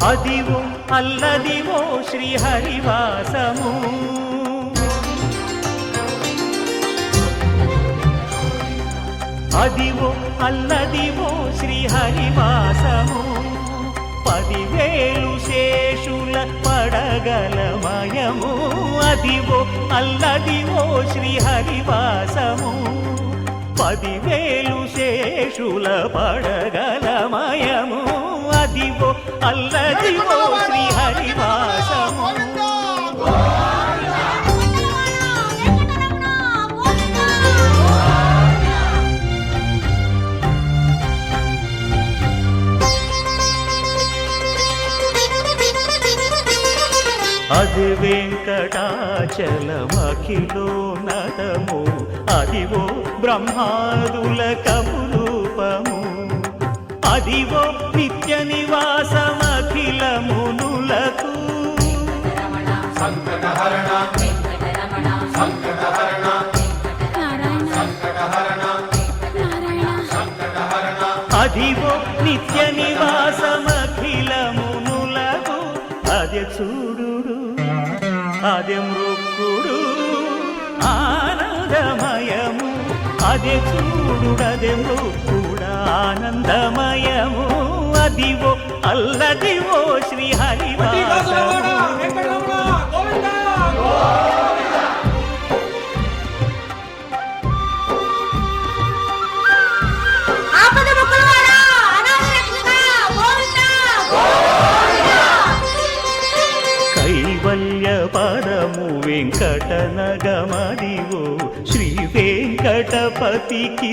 అదివో అల్లదివో శ్రీహరివాసము అదివో అల్లదివో శ్రీహరివాసము 10,000 శేషుల పడగలమయము అదివో అల్లదివో శ్రీహరివాసము 10,000 శేషుల పడగలమయము అదివో అల్లదివో శ్రీహరివాసము అది వెంకటాచలమఖిలోన్నతము అదివో బ్రహ్మాదుల కపురూపము అదివో నిత్య నివాసమఖిల మునులకు అదివో నిత్య నివాసమఖిల మునులకు అదే చూడు అదే మృక్కుడు ఆనందమయము అదే చూడుడదే మృక్కుడు ఆనందమయము అదివో అల్లదివో శ్రీహరివాసము పదము వెంకటనగమదివో శ్రీ వెంకటపతికి